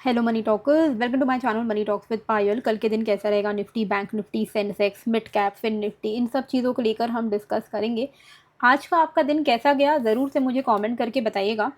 Hello money talkers, welcome to my channel money talks with Payal. कल के दिन कैसा रहेगा Nifty, bank Nifty, Sensex, mid cap, fin Nifty, इन सब चीज़ों को लेकर हम डिस्कस करेंगे। आज का आपका दिन कैसा गया ज़रूर से मुझे कमेंट करके बताइएगा।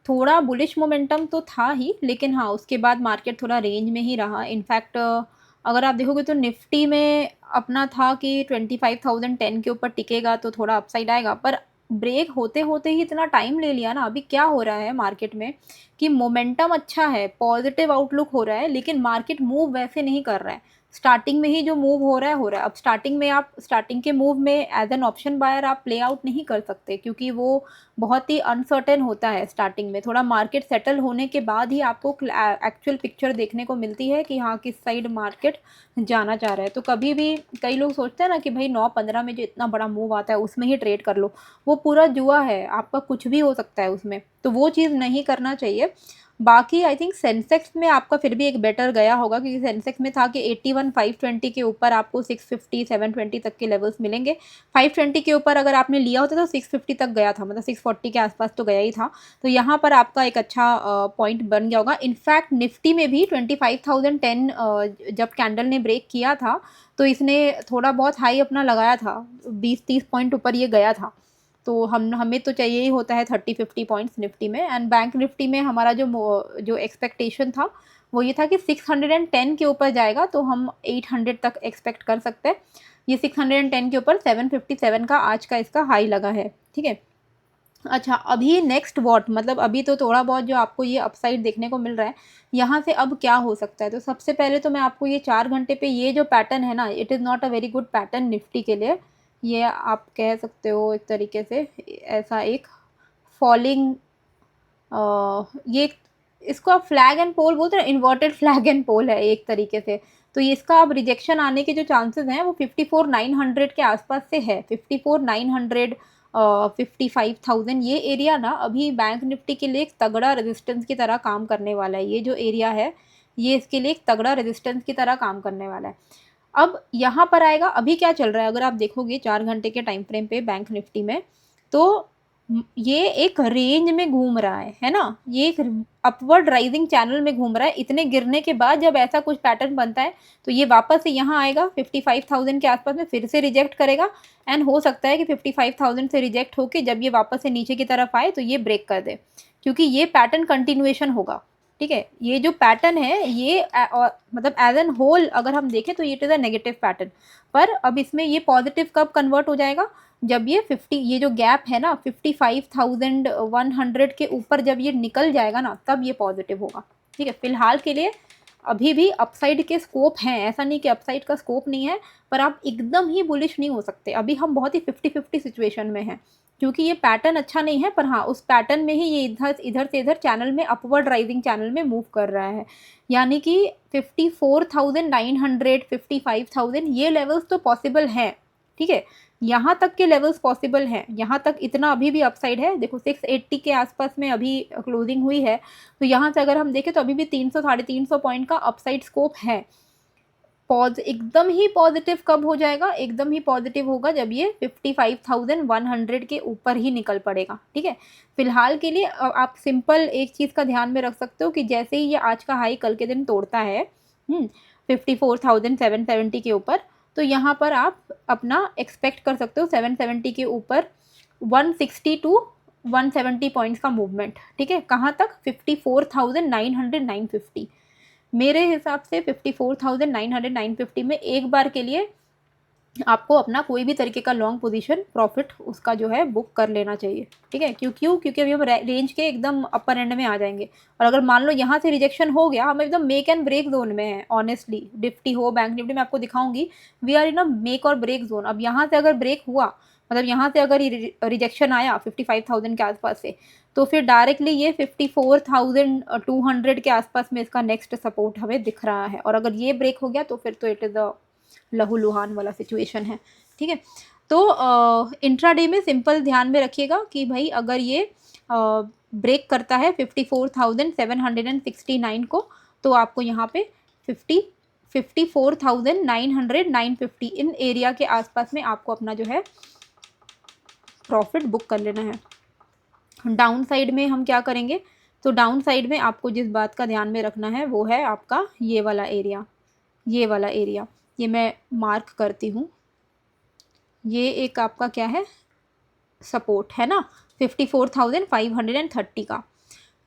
थोड़ा बुलिश मोमेंटम तो था ही, लेकिन हाँ उसके बाद मार्केट थोड़ा रेंज में ही रहा। इनफैक्ट अगर आप देखोगे तो निफ्टी में अपना था कि 25,010 के ऊपर टिकेगा तो थोड़ा अपसाइड आएगा, पर ब्रेक होते होते ही इतना टाइम ले लिया ना। अभी क्या हो रहा है मार्केट में कि मोमेंटम अच्छा है, पॉजिटिव आउटलुक हो रहा है, लेकिन मार्केट मूव वैसे नहीं कर रहा है। स्टार्टिंग में ही जो मूव हो रहा है हो रहा है। अब स्टार्टिंग में आप स्टार्टिंग के मूव में एज एन ऑप्शन बायर आप प्ले आउट नहीं कर सकते, क्योंकि वो बहुत ही अनसर्टेन होता है। स्टार्टिंग में थोड़ा मार्केट सेटल होने के बाद ही आपको एक्चुअल पिक्चर देखने को मिलती है कि हाँ किस साइड मार्केट जाना चाह रहा है। तो कभी भी कई लोग सोचते हैं ना कि भाई 9-15 में जो इतना बड़ा मूव आता है उसमें ही ट्रेड कर लो, वो पूरा जुआ है, आपका कुछ भी हो सकता है उसमें, तो वो चीज़ नहीं करना चाहिए। बाकी आई थिंक सेंसेक्स में आपका फिर भी एक बेटर गया होगा, क्योंकि सेंसेक्स में था कि 81,520 के ऊपर आपको 650 720 तक के लेवल्स मिलेंगे। 520 के ऊपर अगर आपने लिया होता तो 650 तक गया था, मतलब 640 के आसपास तो गया ही था। तो यहाँ पर आपका एक अच्छा पॉइंट बन गया होगा। इनफैक्ट निफ्टी में भी 25,010 जब कैंडल ने ब्रेक किया था तो इसने थोड़ा बहुत हाई अपना लगाया था, 20-30 पॉइंट ऊपर ये गया था। तो हमें तो चाहिए ही होता है 30-50 पॉइंट्स निफ्टी में। एंड बैंक निफ्टी में हमारा जो एक्सपेक्टेशन था वो ये था कि 610 के ऊपर जाएगा, तो हम 800 तक एक्सपेक्ट कर सकते हैं। ये 610 के ऊपर 757 का आज का इसका हाई लगा है, ठीक है। अच्छा, अभी नेक्स्ट वॉट, मतलब अभी तो थोड़ा बहुत जो आपको ये अपसाइड देखने को मिल रहा है, यहाँ से अब क्या हो सकता है। तो सबसे पहले तो मैं आपको ये 4 घंटे पे ये जो पैटर्न है ना, it is not a very good pattern Nifty के लिए। ये आप कह सकते हो एक तरीके से ऐसा एक फॉलिंग, ये इसको आप फ्लैग एंड पोल बोलते हैं, इन्वर्टेड फ्लैग एंड पोल है एक तरीके से। तो इसका अब रिजेक्शन आने के जो चांसेस हैं वो 54,900 के आसपास से है। 54,900, 55,000 ये एरिया ना अभी बैंक निफ्टी के लिए एक तगड़ा रेजिस्टेंस की तरह काम करने वाला है। ये जो एरिया है ये इसके लिए एक तगड़ा रेजिस्टेंस की तरह काम करने वाला है। अब यहाँ पर आएगा, अभी क्या चल रहा है अगर आप देखोगे 4 घंटे के टाइम फ्रेम पे बैंक निफ्टी में, तो ये एक रेंज में घूम रहा है ना। ये एक अपवर्ड राइजिंग चैनल में घूम रहा है। इतने गिरने के बाद जब ऐसा कुछ पैटर्न बनता है तो ये वापस से यहाँ आएगा 55,000 के आसपास में, फिर से रिजेक्ट करेगा। एंड हो सकता है कि 55,000 से रिजेक्ट होके जब ये वापस से नीचे की तरफ आए तो ये ब्रेक कर दे, क्योंकि ये पैटर्न कंटिन्यूएशन होगा, ठीक है। ये जो पैटर्न है ये मतलब एज एन होल अगर हम देखें तो it is a negative pattern. पर अब इसमें ये पॉजिटिव कब कन्वर्ट हो जाएगा, जब ये 50, ये जो गैप है ना 55,100 के ऊपर जब ये निकल जाएगा ना, तब ये पॉजिटिव होगा, ठीक है। फिलहाल के लिए अभी भी अपसाइड के स्कोप हैं, ऐसा नहीं कि अपसाइड का स्कोप नहीं है, पर आप एकदम ही बुलिश नहीं हो सकते। अभी हम बहुत ही 50-50 सिचुएशन में हैं, क्योंकि ये पैटर्न अच्छा नहीं है, पर हाँ उस पैटर्न में ही ये इधर इधर से इधर चैनल में अपवर्ड राइजिंग चैनल में मूव कर रहा है। यानी कि 54,900, 55,000 ये लेवल्स तो पॉसिबल हैं, ठीक है। यहाँ तक के लेवल्स पॉसिबल हैं, यहाँ तक इतना अभी भी अपसाइड है। देखो 680 के आसपास में अभी क्लोजिंग हुई है, तो यहाँ से अगर हम देखें तो अभी भी 300-350 पॉइंट का अपसाइड स्कोप है। पॉज एकदम ही पॉजिटिव कब हो जाएगा, एकदम ही पॉजिटिव होगा जब ये 55,100 के ऊपर ही निकल पड़ेगा, ठीक है। फिलहाल के लिए आप सिंपल एक चीज़ का ध्यान में रख सकते हो कि जैसे ही ये आज का हाई कल के दिन तोड़ता है 54,770 के ऊपर, तो यहाँ पर आप अपना एक्सपेक्ट कर सकते हो 770 के ऊपर 160 टू 170 पॉइंट्स का मूवमेंट, ठीक है। कहाँ तक, 54,900 950। मेरे हिसाब से 54,900 950 में एक बार के लिए आपको अपना कोई भी तरीके का लॉन्ग पोजीशन प्रॉफिट उसका जो है बुक कर लेना चाहिए, ठीक है। क्योंकि अभी हम रेंज के एकदम अपर एंड में आ जाएंगे, और अगर मान लो यहाँ से रिजेक्शन हो गया, हम एकदम मेक एंड ब्रेक जोन में है। ऑनेस्टली निफ्टी हो बैंक निफ्टी, मैं आपको दिखाऊंगी we are in a make or break zone. अब यहाँ से अगर ब्रेक हुआ, मतलब यहाँ से अगर रिजेक्शन आया 55,000 के आसपास से, तो फिर डायरेक्टली ये 54,200 के आसपास में इसका नेक्स्ट सपोर्ट हमें दिख रहा है। और अगर ये ब्रेक हो गया तो फिर तो इट इज़ अ लहूलुहान वाला सिचुएशन है, ठीक है। तो इंट्राडे में सिंपल ध्यान में रखिएगा कि भाई अगर ये ब्रेक करता है 54,769 को, तो आपको यहाँ पे 54,900 950 इन एरिया के आसपास में आपको अपना जो है प्रॉफिट बुक कर लेना है। डाउन साइड में हम क्या करेंगे, तो डाउन साइड में आपको जिस बात का ध्यान में रखना है वो है आपका ये वाला एरिया, ये वाला एरिया, ये मैं मार्क करती हूँ। ये एक आपका क्या है, सपोर्ट है ना, 54,530 का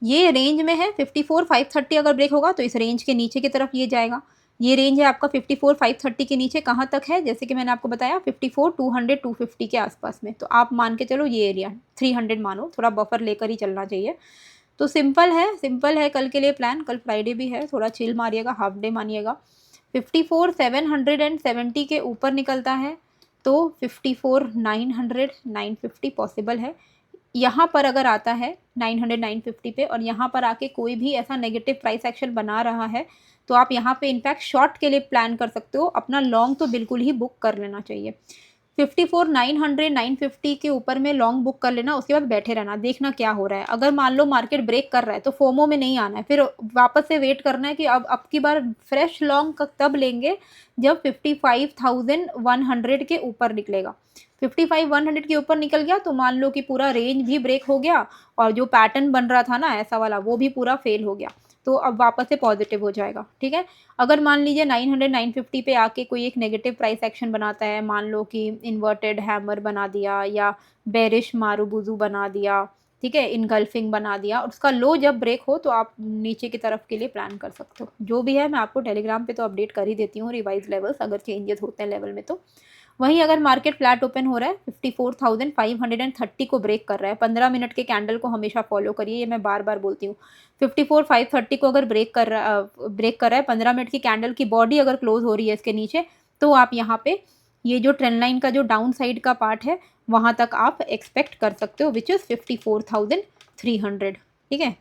ये रेंज में है। 54,530 अगर ब्रेक होगा तो इस रेंज के नीचे की तरफ ये जाएगा। ये रेंज है आपका 54,530 के नीचे कहाँ तक है, जैसे कि मैंने आपको बताया 54,200 250 के आसपास में। तो आप मान के चलो ये एरिया 300 मानो, थोड़ा बफर लेकर ही चलना चाहिए। तो सिंपल है, सिंपल है कल के लिए प्लान। कल फ्राइडे भी है, थोड़ा चिल मारिएगा, हाफ डे मानिएगा। 54,770 के ऊपर निकलता है तो 54,900 950 पॉसिबल है। यहाँ पर अगर आता है 900 950 पे और यहाँ पर आके कोई भी ऐसा नेगेटिव प्राइस एक्शन बना रहा है तो आप यहाँ पे इनफैक्ट शॉर्ट के लिए प्लान कर सकते हो। अपना लॉन्ग तो बिल्कुल ही बुक कर लेना चाहिए। 54,900 950 के ऊपर में लॉन्ग बुक कर लेना, उसके बाद बैठे रहना, देखना क्या हो रहा है। अगर मान लो मार्केट ब्रेक कर रहा है तो फोमो में नहीं आना है, फिर वापस से वेट करना है कि अब की बार फ्रेश लॉन्ग तब लेंगे जब 55,100 के ऊपर निकलेगा। 55,100 के ऊपर निकल गया तो मान लो कि पूरा रेंज भी ब्रेक हो गया और जो पैटर्न बन रहा था ना ऐसा वाला, वो भी पूरा फेल हो गया, तो अब वापस से पॉजिटिव हो जाएगा। ठीक है, अगर मान लीजिए 900 950 पे आके कोई एक नेगेटिव प्राइस एक्शन बनाता है, मान लो कि इन्वर्टेड हैमर बना दिया या बेरिश मारूबुजू बना दिया, ठीक है, इनगल्फिंग बना दिया, और उसका लो जब ब्रेक हो तो आप नीचे की तरफ के लिए प्लान कर सकते हो। जो भी है मैं आपको टेलीग्राम पे तो अपडेट कर ही देती हूँ रिवाइज लेवल्स, अगर चेंजेस होते हैं लेवल में तो। वहीं अगर मार्केट फ्लैट ओपन हो रहा है 54,530 को ब्रेक कर रहा है, 15 मिनट के कैंडल को हमेशा फॉलो करिए, ये मैं बार बार बोलती हूँ। 54,530 को अगर ब्रेक कर रहा है 15 मिनट की कैंडल की बॉडी अगर क्लोज हो रही है इसके नीचे, तो आप यहाँ पे ये जो ट्रेंड लाइन का जो डाउन साइड का पार्ट है वहाँ तक आप एक्सपेक्ट कर सकते हो, विच इज़ 54,300। ठीक है,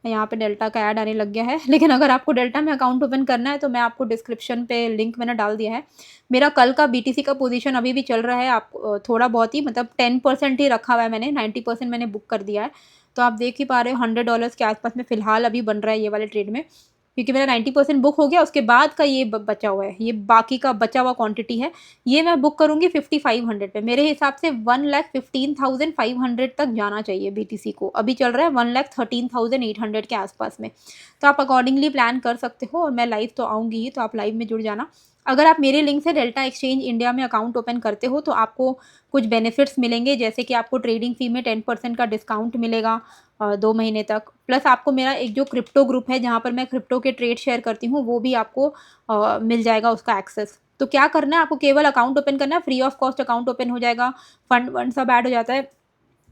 यहाँ पे डेल्टा का ऐड आने लग गया है, लेकिन अगर आपको डेल्टा में अकाउंट ओपन करना है तो मैं आपको डिस्क्रिप्शन पे लिंक मैंने डाल दिया है। मेरा कल का बीटीसी का पोजीशन अभी भी चल रहा है, आप थोड़ा बहुत ही मतलब 10% ही रखा हुआ है मैंने, 90% मैंने बुक कर दिया है। तो आप देख ही पा रहे हो $100 के आसपास में फ़िलहाल अभी बन रहा है ये वाले ट्रेड में, क्योंकि मेरा 90% बुक हो गया। उसके बाद का ये बचा हुआ है, ये बाकी का बचा हुआ क्वांटिटी है, ये मैं बुक करूँगी 5500 पे। मेरे हिसाब से 1,15,500 तक जाना चाहिए बीटीसी को, अभी चल रहा है 1,13,800 के आसपास में। तो आप अकॉर्डिंगली प्लान कर सकते हो, और मैं लाइव तो आऊँगी ही, तो आप लाइव में जुड़ जाना। अगर आप मेरे लिंक से डेल्टा एक्सचेंज इंडिया में अकाउंट ओपन करते हो तो आपको कुछ बेनिफिट्स मिलेंगे, जैसे कि आपको ट्रेडिंग फ़ी में 10% का डिस्काउंट मिलेगा 2 महीने तक। प्लस आपको मेरा एक जो क्रिप्टो ग्रुप है जहाँ पर मैं क्रिप्टो के ट्रेड शेयर करती हूँ, वो भी आपको मिल जाएगा उसका एक्सेस। तो क्या करना है, आपको केवल अकाउंट ओपन करना है, free of cost account open हो जाएगा, फंड वंड सब ऐड हो जाता है,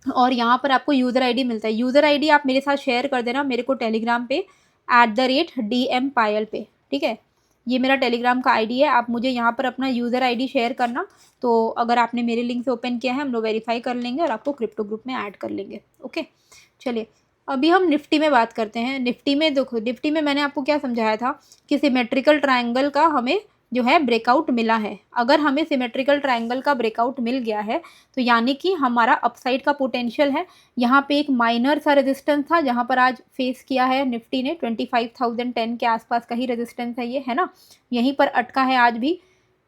और यहाँ पर आपको यूज़र आईडी मिलता है। यूज़र आईडी आप मेरे साथ शेयर कर देना मेरे को टेलीग्राम पे @DM पायल पे। ठीक है, ये मेरा टेलीग्राम का आईडी है, आप मुझे यहाँ पर अपना यूज़र आईडी शेयर करना। तो अगर आपने मेरे लिंक से ओपन किया है हम लोग वेरीफाई कर लेंगे और आपको क्रिप्टो ग्रुप में ऐड कर लेंगे। ओके, चलिए अभी हम निफ्टी में बात करते हैं। निफ्टी में देखो, निफ्टी में मैंने आपको क्या समझाया था कि सिमेट्रिकल ट्रायंगल का हमें जो है ब्रेकआउट मिला है। अगर हमें सिमेट्रिकल ट्रायंगल का ब्रेकआउट मिल गया है तो यानी कि हमारा अपसाइड का पोटेंशियल है। यहाँ पे एक माइनर सा रेजिस्टेंस था जहाँ पर आज फेस किया है निफ्टी ने, 25,010 के आसपास का ही रेजिस्टेंस है ये, है ना, यहीं पर अटका है आज भी।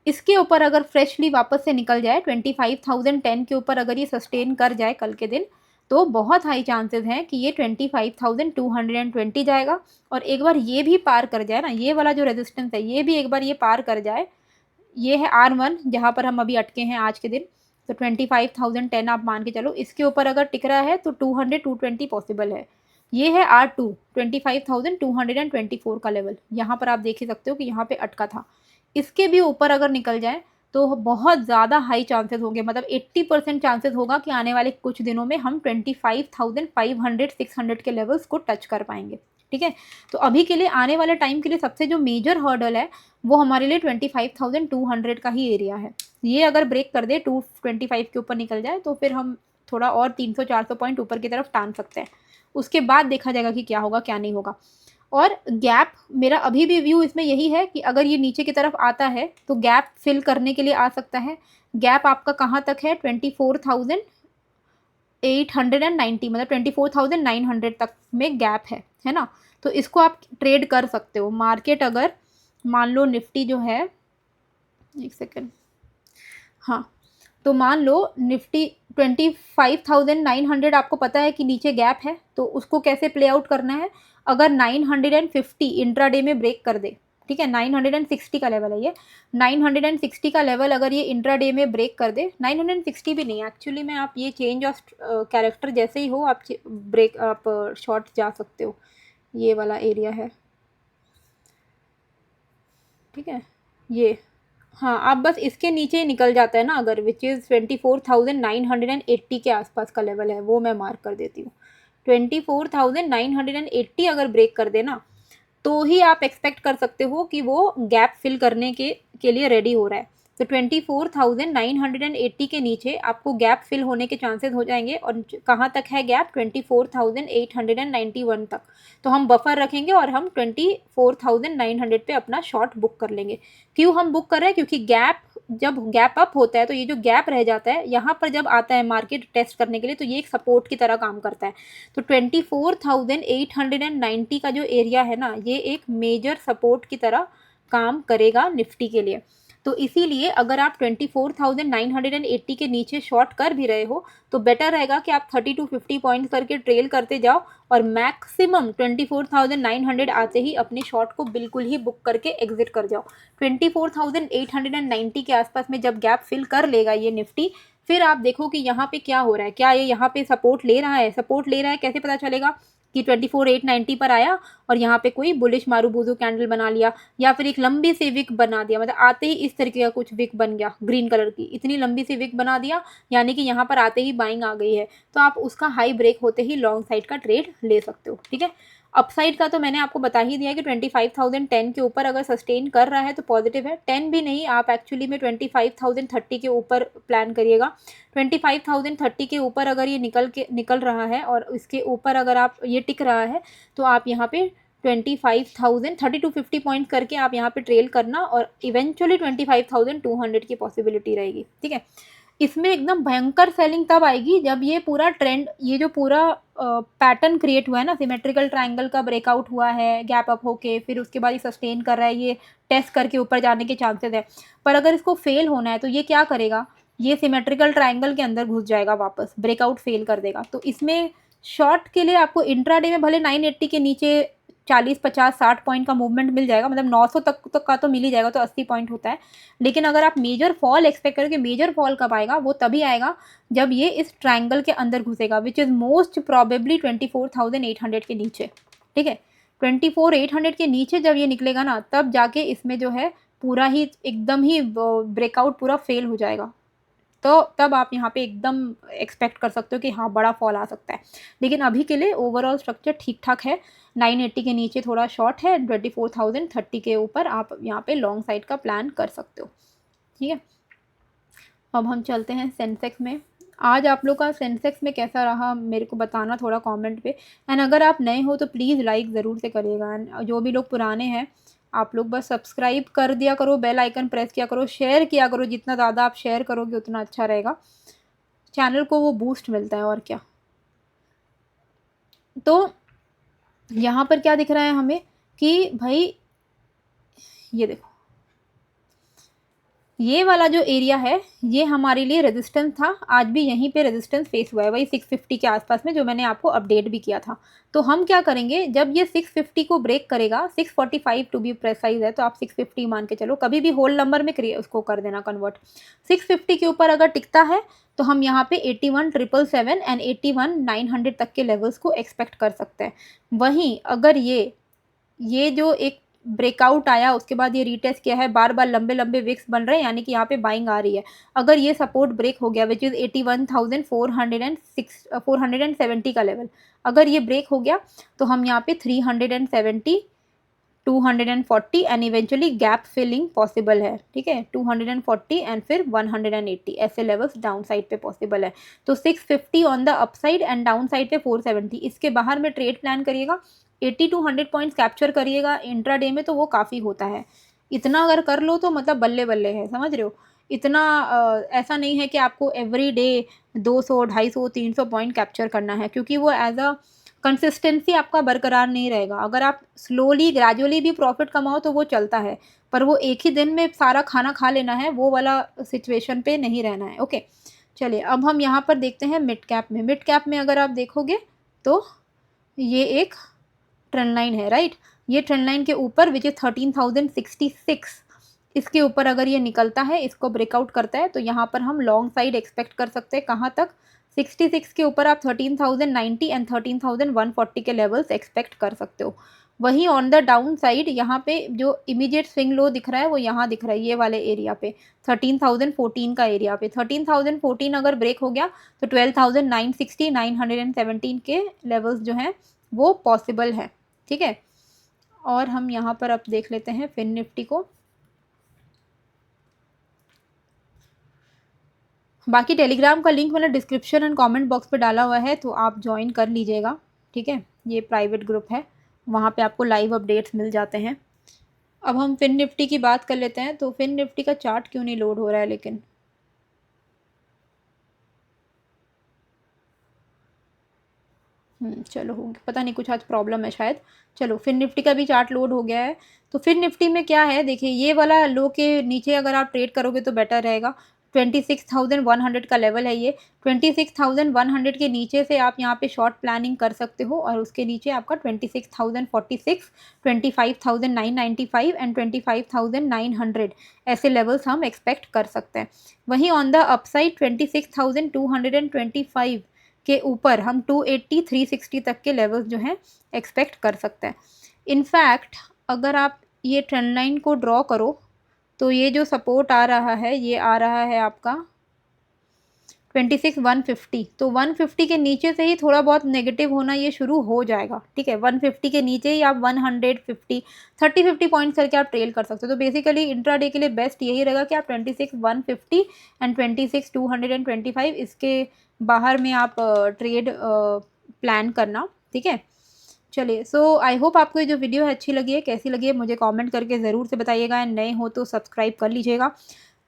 इसके ऊपर अगर फ्रेशली वापस से निकल जाए 25,010 के ऊपर अगर ये सस्टेन कर जाए कल के दिन, तो बहुत हाई चांसेस हैं कि ये 25,220 जाएगा। और एक बार ये भी पार कर जाए ना, ये वाला जो रेजिस्टेंस है ये भी एक बार ये पार कर जाए, ये है R1 जहाँ पर हम अभी अटके हैं आज के दिन, तो 25,010 आप मान के चलो, इसके ऊपर अगर टिक रहा है तो 200 220 पॉसिबल है। ये है R2 25,224 का लेवल, यहाँ पर आप देख ही सकते हो कि यहाँ पे अटका था। इसके भी ऊपर अगर निकल जाए तो बहुत ज़्यादा हाई चांसेस होंगे, मतलब 80% चांसेस होगा कि आने वाले कुछ दिनों में हम 25,500 600 के लेवल्स को टच कर पाएंगे। ठीक है, तो अभी के लिए आने वाले टाइम के लिए सबसे जो मेजर हर्डल है वो हमारे लिए 25,200 का ही एरिया है। ये अगर ब्रेक कर दे 225 के ऊपर निकल जाए तो फिर हम थोड़ा और 300-400 पॉइंट ऊपर की तरफ टान सकते हैं। उसके बाद देखा जाएगा कि क्या होगा क्या नहीं होगा। और गैप, मेरा अभी भी व्यू इसमें यही है कि अगर ये नीचे की तरफ आता है तो गैप फिल करने के लिए आ सकता है। गैप आपका कहाँ तक है, 24,890, मतलब 24,900 तक में गैप है ना। तो इसको आप ट्रेड कर सकते हो। मार्केट अगर मान लो निफ्टी जो है, एक सेकेंड, हाँ, तो मान लो निफ्टी 25,900 आपको पता है कि नीचे गैप है, तो उसको कैसे प्ले आउट करना है, अगर 950 इंट्राडे में ब्रेक कर दे, ठीक है, 960 का लेवल है ये, 960 का लेवल अगर ये इंट्राडे में ब्रेक कर दे, 960 भी नहीं एक्चुअली में, आप ये चेंज ऑफ कैरेक्टर जैसे ही हो आप ब्रेक आप शॉर्ट जा सकते हो, ये वाला एरिया है, ठीक है, ये, हाँ, आप बस इसके नीचे ही निकल जाता है ना अगर, विच इज़ 24,980 के आसपास का लेवल है, वो मैं मार्क कर देती हूँ। 24,980 अगर ब्रेक कर देना तो ही आप एक्सपेक्ट कर सकते हो कि वो गैप फिल करने के लिए रेडी हो रहा है। तो 24,980 के नीचे आपको गैप फिल होने के चांसेस हो जाएंगे, और कहाँ तक है गैप, 24,891 तक। तो हम बफर रखेंगे और हम 24,900 पे अपना शॉर्ट बुक कर लेंगे। क्यों हम बुक कर रहे हैं, क्योंकि गैप, जब गैप अप होता है तो ये जो गैप रह जाता है यहाँ पर जब आता है मार्केट टेस्ट करने के लिए, तो ये एक सपोर्ट की तरह काम करता है। तो 24,890 का जो एरिया है ना, ये एक मेजर सपोर्ट की तरह काम करेगा निफ्टी के लिए। तो इसीलिए अगर आप 24,980 के नीचे शॉर्ट कर भी रहे हो तो बेटर रहेगा कि आप 30 to 50 पॉइंट करके ट्रेल करते जाओ, और मैक्सिमम 24,900 आते ही अपने शॉर्ट को बिल्कुल ही बुक करके एग्जिट कर जाओ। 24,890 के आसपास में जब गैप फिल कर लेगा ये निफ्टी, फिर आप देखो कि यहाँ पे क्या हो रहा है, क्या ये यहाँ पे सपोर्ट ले रहा है, सपोर्ट ले रहा है कैसे पता चलेगा कि 24,890 पर आया और यहाँ पे कोई बुलिश मारूबूजू कैंडल बना लिया, या फिर एक लंबी सी विक बना दिया, मतलब आते ही इस तरीके का कुछ विक बन गया ग्रीन कलर की, इतनी लंबी सी विक बना दिया, यानी कि यहाँ पर आते ही बाइंग आ गई है, तो आप उसका हाई ब्रेक होते ही लॉन्ग साइड का ट्रेड ले सकते हो, ठीक है। अपसाइड का तो मैंने आपको बता ही दिया कि 25,010 के ऊपर अगर सस्टेन कर रहा है तो पॉजिटिव है, 10 भी नहीं, आप एक्चुअली में 25,030 के ऊपर प्लान करिएगा। 25,030 के ऊपर अगर ये निकल रहा है और इसके ऊपर अगर आप ये टिक रहा है तो आप यहाँ पे 25,000 30 to 50 पॉइंट करके आप यहाँ पे ट्रेल करना, और इवेंचुअली 25,200 की पॉसिबिलिटी रहेगी, ठीक है। इसमें एकदम भयंकर सेलिंग तब आएगी जब ये पूरा ट्रेंड, ये जो पूरा पैटर्न क्रिएट हुआ है ना, सिमेट्रिकल ट्रायंगल का ब्रेकआउट हुआ है गैप अप होके, फिर उसके बाद ये सस्टेन कर रहा है, ये टेस्ट करके ऊपर जाने के चांसेस है, पर अगर इसको फेल होना है तो ये क्या करेगा, ये सिमेट्रिकल ट्रायंगल के अंदर घुस जाएगा वापस, ब्रेकआउट फेल कर देगा। तो इसमें शॉर्ट के लिए आपको इंट्राडे में भले 980 के नीचे 40 50 60 पॉइंट का मूवमेंट मिल जाएगा, मतलब 900 तक का तो मिल ही जाएगा, तो 80 पॉइंट होता है। लेकिन अगर आप मेजर फॉल एक्सपेक्ट करें कि मेजर फॉल कब आएगा, वो तभी आएगा जब ये इस ट्रायंगल के अंदर घुसेगा, विच इज़ मोस्ट प्रॉबेबली 24,800 के नीचे, ठीक है। 24,800 के नीचे जब ये निकलेगा ना, तब जाके इसमें जो है पूरा ही एकदम ही ब्रेकआउट पूरा फेल हो जाएगा, तो तब आप यहाँ पे एकदम एक्सपेक्ट कर सकते हो कि हाँ बड़ा फॉल आ सकता है। लेकिन अभी के लिए ओवरऑल स्ट्रक्चर ठीक ठाक है, 980 के नीचे थोड़ा शॉर्ट है, 24,030 के ऊपर आप यहाँ पे लॉन्ग साइड का प्लान कर सकते हो, ठीक है। अब हम चलते हैं सेंसेक्स में। आज आप लोग का सेंसेक्स में कैसा रहा मेरे को बताना थोड़ा कमेंट पे, एंड अगर आप नए हो तो प्लीज़ लाइक ज़रूर से करिएगा, एंड जो भी लोग पुराने हैं आप लोग बस सब्सक्राइब कर दिया करो, बेल आइकन प्रेस किया करो, शेयर किया करो, जितना ज़्यादा आप शेयर करोगे उतना अच्छा रहेगा, चैनल को वो बूस्ट मिलता है, और क्या। तो यहाँ पर क्या दिख रहा है हमें कि भाई ये देखो, ये वाला जो एरिया है ये हमारे लिए रेजिस्टेंस था, आज भी यहीं पे रेजिस्टेंस फेस हुआ है, वही 650 के आसपास में, जो मैंने आपको अपडेट भी किया था। तो हम क्या करेंगे, जब ये 650 को ब्रेक करेगा, 645 टू बी प्रेसाइज है, तो आप 650 मान के चलो, कभी भी होल नंबर में उसको कर देना कन्वर्ट। 650 के ऊपर अगर टिकता है तो हम यहाँ पे 81,777 एंड 81,900 तक के लेवल्स को एक्सपेक्ट कर सकते हैं। वहीं अगर ये जो एक ब्रेकआउट आया उसके बाद ये रीटेस्ट किया है, बार बार लंबे लंबे विक्स बन रहे हैं, यानी कि यहाँ पे बाइंग आ रही है। अगर ये सपोर्ट ब्रेक हो गया विच इज़ 81,470 का लेवल, अगर ये ब्रेक हो गया तो हम यहाँ पे 370 240 and eventually gap filling possible है, ठीक है। 240 एंड फिर 180 ऐसे लेवल्स डाउन साइड पे पॉसिबल है। तो 650 on the upside and downside पे 470, इसके बाहर में ट्रेड प्लान करिएगा। 80 to 100 पॉइंट्स कैप्चर करिएगा इंट्राडे में, तो वो काफ़ी होता है। इतना अगर कर लो तो मतलब बल्ले बल्ले है, समझ रहे हो। इतना ऐसा नहीं है कि आपको एवरी डे 200 250 300 पॉइंट कैप्चर करना है, क्योंकि वो एज अ कंसिस्टेंसी आपका बरकरार नहीं रहेगा। अगर आप स्लोली ग्रेजुअली भी प्रॉफिट कमाओ तो वो चलता है, पर वो एक ही दिन में सारा खाना खा लेना है, वो वाला सिचुएशन पे नहीं रहना है। ओके, चलिए अब हम यहाँ पर देखते हैं मिड कैप में। मिड कैप में अगर आप देखोगे तो ये एक ट्रेंड लाइन है, राइट। ये ट्रेंड लाइन के ऊपर विच इज़ 13,066, इसके ऊपर अगर ये निकलता है, इसको ब्रेकआउट करता है, तो यहाँ पर हम लॉन्ग साइड एक्सपेक्ट कर सकते हैं। कहाँ तक? 66 के ऊपर आप 13,090 एंड 13,140 के लेवल्स एक्सपेक्ट कर सकते हो। वहीं ऑन द डाउन साइड यहाँ पे जो इमीडिएट स्विंग लो दिख रहा है वो यहाँ दिख रहा है, ये वाले एरिया पे 13,014 का एरिया पे। 13,014 अगर ब्रेक हो गया तो 12,960 917 के लेवल्स जो हैं वो पॉसिबल है, ठीक है। और हम यहाँ पर अब देख लेते हैं फिन निफ्टी को। बाकी टेलीग्राम का लिंक मैंने डिस्क्रिप्शन एंड कमेंट बॉक्स पे डाला हुआ है, तो आप ज्वाइन कर लीजिएगा, ठीक है। ये प्राइवेट ग्रुप है, वहाँ पे आपको लाइव अपडेट्स मिल जाते हैं। अब हम फिन निफ्टी की बात कर लेते हैं। तो फिन निफ्टी का चार्ट क्यों नहीं लोड हो रहा है लेकिन? चलो हो पता नहीं कुछ आज प्रॉब्लम है शायद। चलो फिन निफ्टी का भी चार्ट लोड हो गया है। तो फिन निफ्टी में क्या है देखिए, ये वाला लो के नीचे अगर आप ट्रेड करोगे तो बेटर रहेगा। 26,100 का लेवल है ये। 26,100 के नीचे से आप यहाँ पे शॉर्ट प्लानिंग कर सकते हो, और उसके नीचे आपका 26,046, 25,995 एंड 25,900 ऐसे लेवल्स हम एक्सपेक्ट कर सकते हैं। वहीं ऑन द अपसाइड 26,225 के ऊपर हम 280 360 तक के लेवल्स जो हैं एक्सपेक्ट कर सकते हैं। इनफैक्ट अगर आप ये ट्रेंड लाइन को ड्रॉ करो तो ये जो सपोर्ट आ रहा है ये आ रहा है आपका 26,150। तो 150 के नीचे से ही थोड़ा बहुत नेगेटिव होना ये शुरू हो जाएगा, ठीक है। 150 के नीचे ही आप 150 30-50 पॉइंट्स करके आप ट्रेल कर सकते हो। तो बेसिकली इंट्राडे के लिए बेस्ट यही रहेगा कि आप 26,150 एंड 26,225 इसके बाहर में आप ट्रेड प्लान करना, ठीक है। चलिए, सो आई होप आपको ये जो वीडियो है अच्छी लगी है। कैसी लगी है मुझे कमेंट करके ज़रूर से बताइएगा, एंड नए हो तो सब्सक्राइब कर लीजिएगा।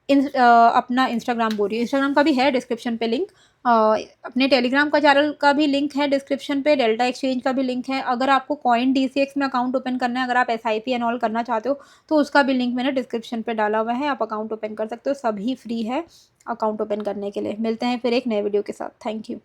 अपना इंस्टाग्राम बोल रही हूँ, इंस्टाग्राम का भी है डिस्क्रिप्शन पे लिंक। अपने टेलीग्राम का चैनल का भी लिंक है डिस्क्रिप्शन पे, डेल्टा एक्सचेंज का भी लिंक है। अगर आपको कॉइन DCX में अकाउंट ओपन करना है, अगर आप SIP एंड ऑल करना चाहते हो तो उसका भी लिंक मैंने डिस्क्रिप्शन पे डाला हुआ है, आप अकाउंट ओपन कर सकते हो। सभी फ्री है अकाउंट ओपन करने के लिए। मिलते हैं फिर एक नए वीडियो के साथ। Thank you.